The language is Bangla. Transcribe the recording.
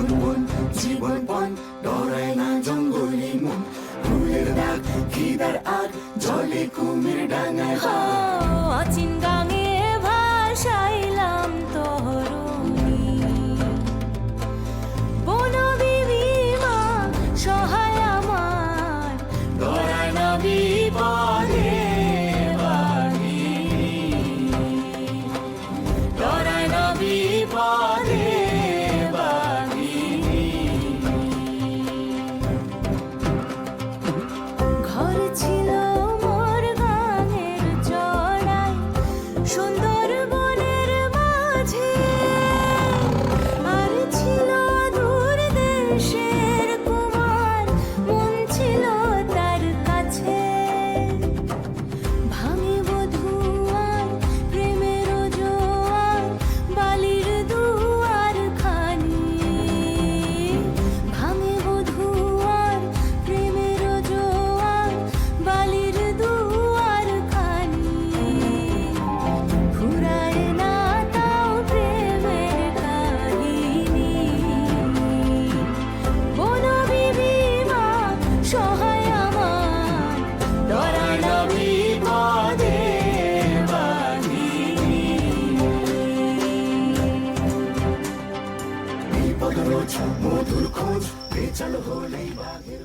মন মন জীবন পণ ডরায় না জঙ্গলি মন ফুলের দাগ খিদার আগ জলে কুমির ডাঙায় অচিন গাঙে ভাসাইলাম তরুণী বনবিবিমা সহায় আমার ডরায় না বিপদে বাহিনী ডরায় না বিপদে বাহিনী ঘর ছিল মোর গাঙের চড়াই সুন্দর বনের মাঝে আর ছিল দূর দেশের কুমার মন ছিল তার কাছে ভাঙিব ধুয়ার প্রেমের জোয়ার বালির দুয়ার খানি ভাঙিব ধুয়ার প্রেমের জোয়ার বালির দুয়ার খানি ফুরায় না তাও প্রেমের কাহিনী বনবিবিমা সহায় আমার ডরায় না বিপদে বাহিনী বিপদ রোজ মধুর খোঁজ বেচাল হলেই বাঘের